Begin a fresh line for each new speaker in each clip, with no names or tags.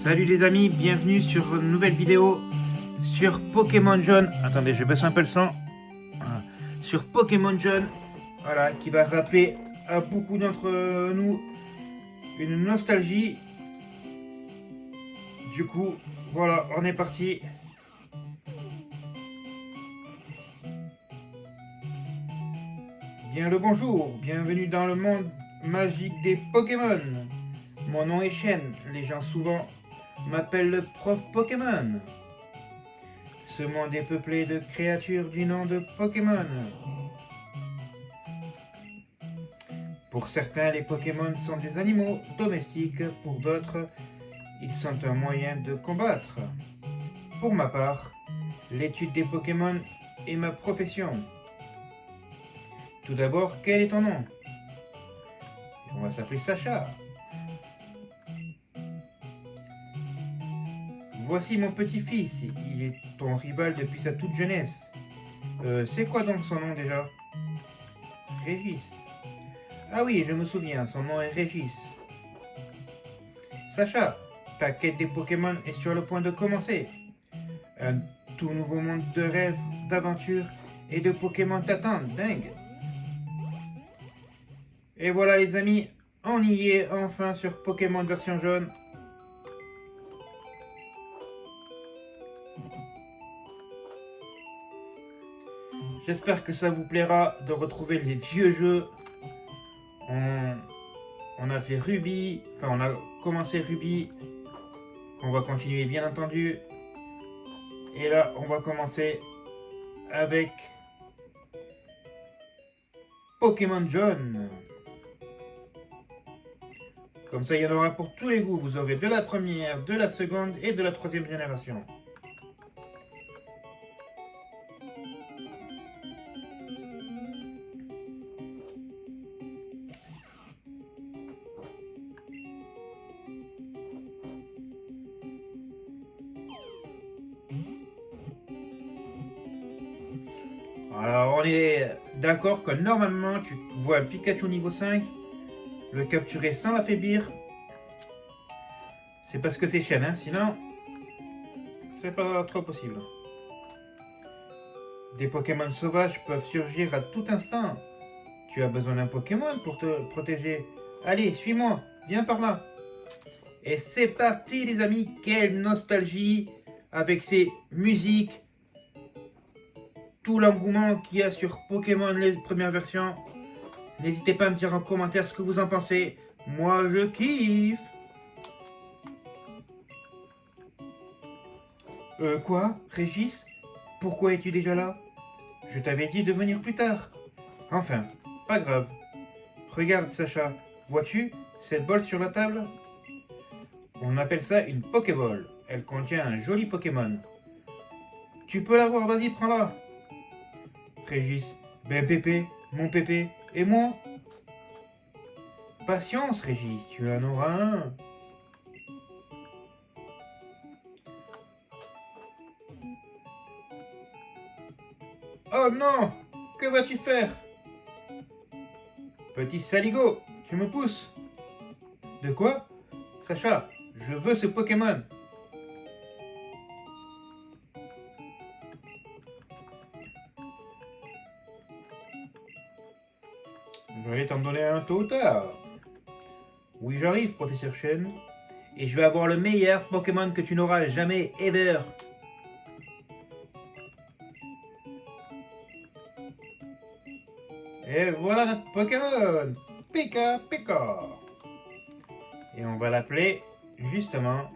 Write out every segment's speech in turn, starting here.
Salut les amis, bienvenue sur une nouvelle vidéo sur Pokémon Jaune. Attendez, je baisse un peu le son. Voilà. Sur Pokémon Jaune, voilà, qui va rappeler à beaucoup d'entre nous une nostalgie. Du coup, voilà, on est parti. Bien le bonjour, bienvenue dans le monde magique des Pokémon. Mon nom est Shen, les gens souvent m'appellent le prof Pokémon. Ce monde est peuplé de créatures du nom de Pokémon. Pour certains, les Pokémon sont des animaux domestiques, pour d'autres, ils sont un moyen de combattre. Pour ma part, l'étude des Pokémon est ma profession. Tout d'abord, quel est ton nom? On va s'appeler Sacha. Voici mon petit-fils, il est ton rival depuis sa toute jeunesse. C'est quoi donc son nom déjà? Régis. Ah oui, je me souviens, son nom est Régis. Sacha, ta quête des Pokémon est sur le point de commencer. Un tout nouveau monde de rêves, d'aventures et de Pokémon t'attendent, dingue. Et voilà les amis, on y est enfin sur Pokémon version jaune. J'espère que ça vous plaira de retrouver les vieux jeux. On a fait Ruby, enfin on a commencé Ruby, qu'on va continuer bien entendu. Et là, on va commencer avec Pokémon Jaune. Comme ça, il y en aura pour tous les goûts. Vous aurez de la première, de la seconde et de la troisième génération. Alors, on est d'accord que normalement, tu vois un Pikachu niveau 5, le capturer sans l'affaiblir. C'est parce que c'est Shen, hein, sinon, c'est pas trop possible. Des Pokémon sauvages peuvent surgir à tout instant. Tu as besoin d'un Pokémon pour te protéger. Allez, suis-moi, viens par là. Et c'est parti les amis, quelle nostalgie avec ces musiques, tout l'engouement qu'il y a sur Pokémon les premières versions. N'hésitez pas à me dire en commentaire ce que vous en pensez. Moi je kiffe. Quoi, Régis? Pourquoi es-tu déjà là? Je t'avais dit de venir plus tard. Enfin, pas grave. Regarde Sacha, vois-tu cette bolle sur la table? On appelle ça une Pokéball. Elle contient un joli Pokémon. Tu peux l'avoir, vas-y, prends-la. Régis, ben Pépé, mon Pépé, et moi? Patience, Régis, tu en auras un. Oh non! Que vas-tu faire? Petit saligo, tu me pousses? De quoi? Sacha, je veux ce Pokémon. Je vais t'en donner un tôt ou tard. Oui, j'arrive, professeur Chen. Et je vais avoir le meilleur Pokémon que tu n'auras jamais, ever. Et voilà notre Pokémon. Pika Pika. Et on va l'appeler, justement,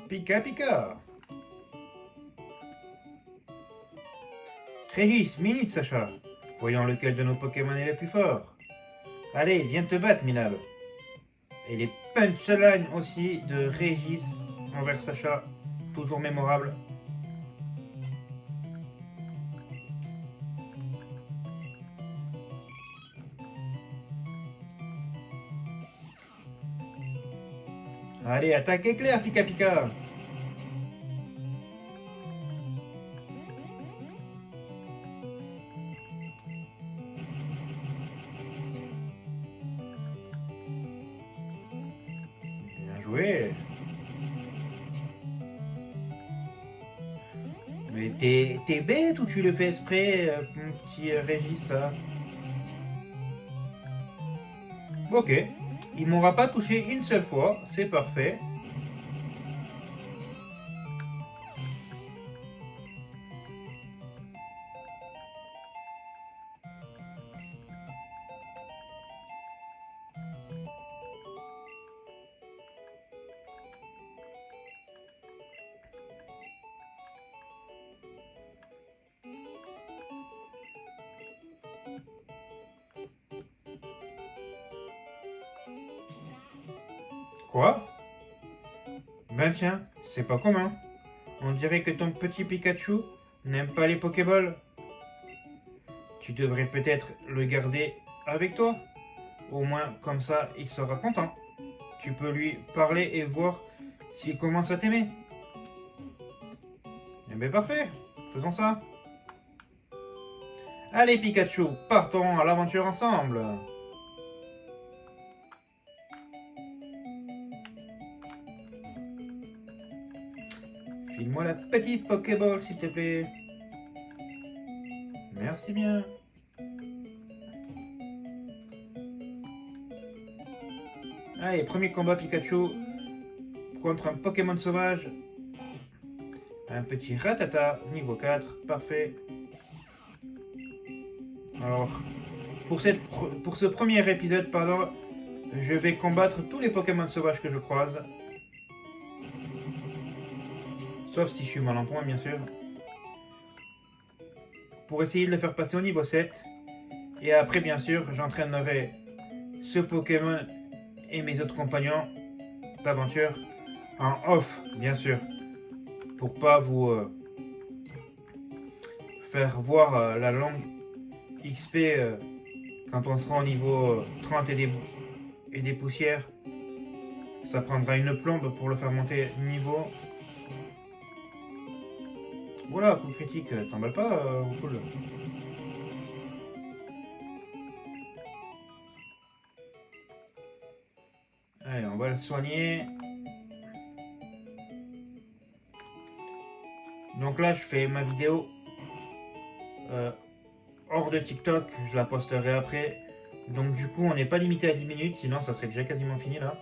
Pika Pika. Régis, minute Sacha. Voyons lequel de nos Pokémon est le plus fort. Allez, viens te battre, Minable. Et les punchlines aussi de Régis envers Sacha, toujours mémorable. Allez, attaque éclair, Pika Pika. Bien joué. Mais t'es bête ou tu le fais exprès, mon petit Régis là? Ok. Il m'aura pas touché une seule fois, c'est parfait. Quoi? Ben tiens, c'est pas commun. On dirait que ton petit Pikachu n'aime pas les Pokéballs. Tu devrais peut-être le garder avec toi. Au moins, comme ça, il sera content. Tu peux lui parler et voir s'il commence à t'aimer. Eh bien parfait, faisons ça. Allez Pikachu, partons à l'aventure ensemble. File-moi la petite Pokéball s'il te plaît. Merci bien. Allez, premier combat Pikachu contre un Pokémon sauvage. Un petit Ratata, niveau 4, parfait. Alors, pour ce premier épisode, pardon, je vais combattre tous les Pokémon sauvages que je croise. Sauf si je suis mal en point, bien sûr. Pour essayer de le faire passer au niveau 7. Et après, bien sûr, j'entraînerai ce Pokémon et mes autres compagnons d'aventure en off, bien sûr. Pour pas vous faire voir la longue XP quand on sera au niveau 30 et des poussières. Ça prendra une plombe pour le faire monter niveau. Voilà, coup critique, t'emballes pas, cool. Allez, on va le soigner. Donc là, je fais ma vidéo hors de TikTok, je la posterai après. Donc du coup, on n'est pas limité à 10 minutes, sinon ça serait déjà quasiment fini là.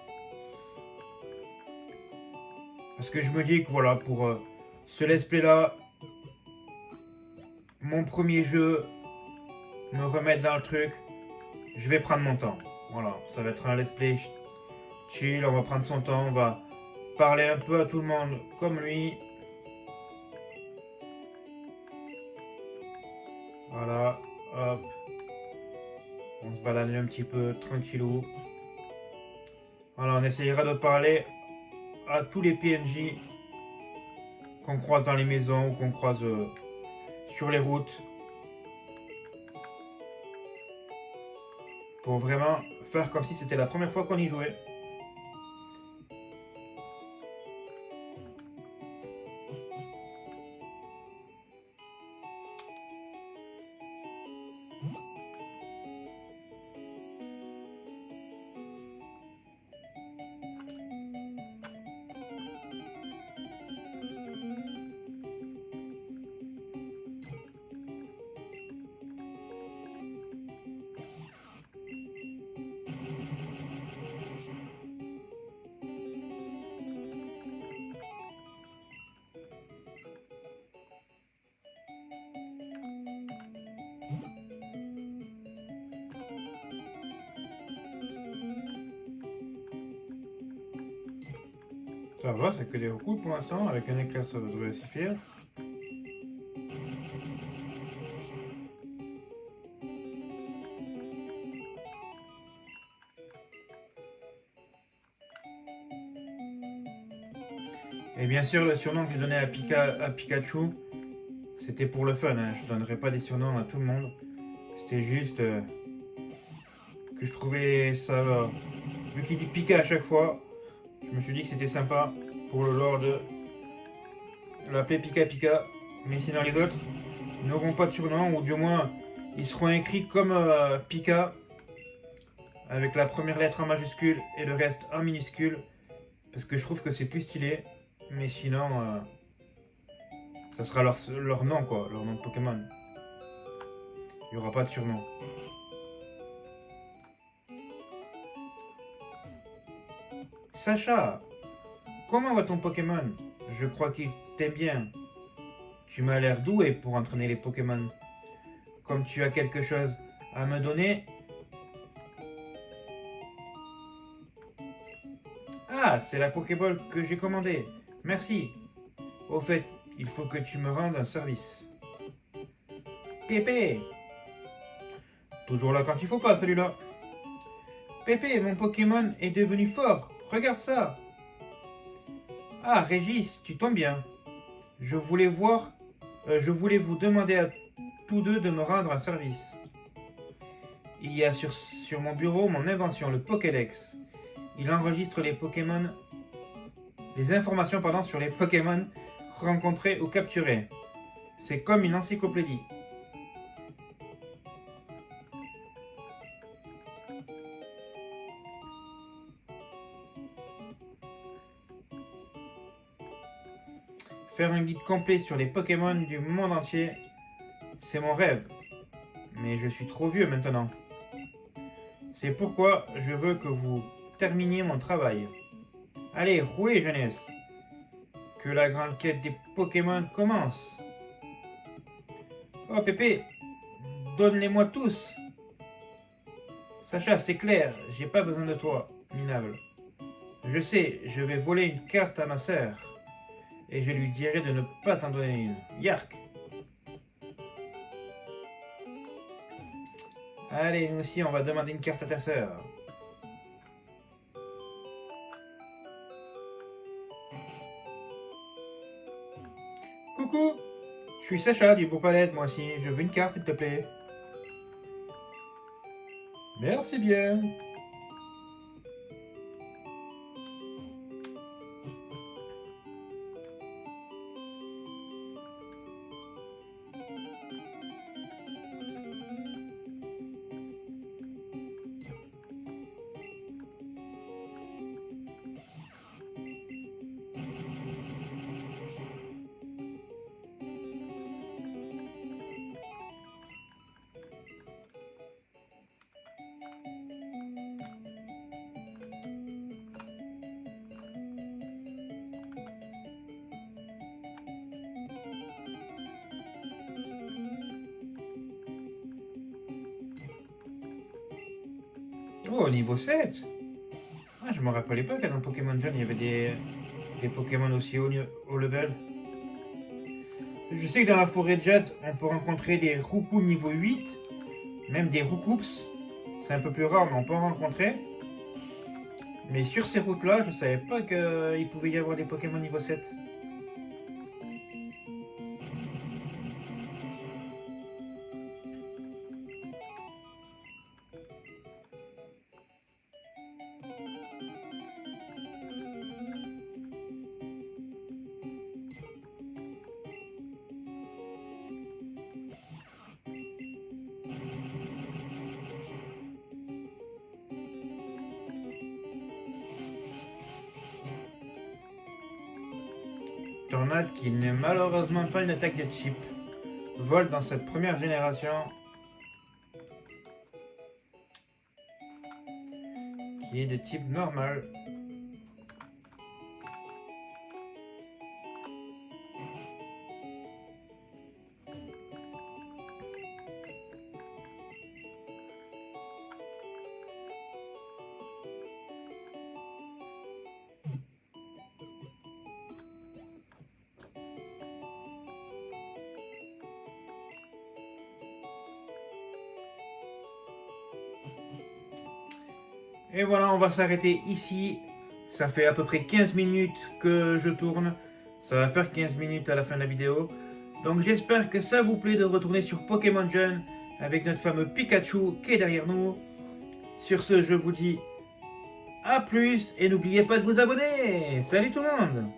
Parce que je me dis que voilà, pour ce let's play là, mon premier jeu, me remettre dans le truc, je vais prendre mon temps. Voilà, ça va être un let's play chill, on va prendre son temps, on va parler un peu à tout le monde comme lui. Voilà, hop. On se balade un petit peu tranquillou. Voilà, on essayera de parler à tous les PNJ qu'on croise dans les maisons ou qu'on croise sur les routes. Pour vraiment faire comme si c'était la première fois qu'on y jouait. Ça va, c'est que des recoups pour l'instant. Avec un éclair, ça devrait suffire. Et bien sûr, le surnom que je donnais à Pikachu, c'était pour le fun. Hein. Je donnerais pas des surnoms à tout le monde. C'était juste que je trouvais ça. Vu qu'il dit Pika à chaque fois, Je me suis dit que c'était sympa pour le lore de l'appeler Pika Pika. Mais sinon les autres n'auront pas de surnom, ou du moins ils seront écrits comme Pika, avec la première lettre en majuscule et le reste en minuscule, parce que je trouve que c'est plus stylé. Mais sinon, ça sera leur nom, quoi, leur nom de Pokémon. Il n'y aura pas de surnom. Sacha, comment va ton Pokémon? Je crois qu'il t'aime bien. Tu m'as l'air doué pour entraîner les Pokémon. Comme tu as quelque chose à me donner... Ah, c'est la Pokéball que j'ai commandée. Merci. Au fait, il faut que tu me rendes un service. Pépé! Toujours là quand il faut pas, celui-là. Pépé, mon Pokémon est devenu fort. Regarde ça. Ah, Régis, tu tombes bien. Je voulais vous demander à tous deux de me rendre un service. Il y a sur mon bureau mon invention, le Pokédex. Il enregistre les informations sur les Pokémon rencontrés ou capturés. C'est comme une encyclopédie. Faire un guide complet sur les Pokémon du monde entier, c'est mon rêve. Mais je suis trop vieux maintenant. C'est pourquoi je veux que vous terminiez mon travail. Allez, roulez jeunesse. Que la grande quête des Pokémon commence. Oh Pépé, donne-les-moi tous. Sacha, c'est clair, j'ai pas besoin de toi, minable. Je sais, je vais voler une carte à ma sœur. Et je lui dirai de ne pas t'en donner une. Yark! Allez, nous aussi, on va demander une carte à ta sœur. Coucou! Je suis Sacha du Bourg Palette, moi aussi. Je veux une carte, s'il te plaît. Merci bien. Oh, niveau 7. Ah, je me rappelais pas qu'à dans Pokémon Jaune, il y avait des Pokémon aussi haut level. Je sais que dans la forêt de Jade, on peut rencontrer des Roucou niveau 8, même des Roucoups. C'est un peu plus rare, mais on peut en rencontrer. Mais sur ces routes-là, je savais pas qu'il pouvait y avoir des Pokémon niveau 7. Tornade, qui n'est malheureusement pas une attaque de type vol dans cette première génération, qui est de type normal. Et voilà, on va s'arrêter ici. Ça fait à peu près 15 minutes que je tourne. Ça va faire 15 minutes à la fin de la vidéo. Donc j'espère que ça vous plaît de retourner sur Pokémon Jaune avec notre fameux Pikachu qui est derrière nous. Sur ce, je vous dis à plus et n'oubliez pas de vous abonner. Salut tout le monde!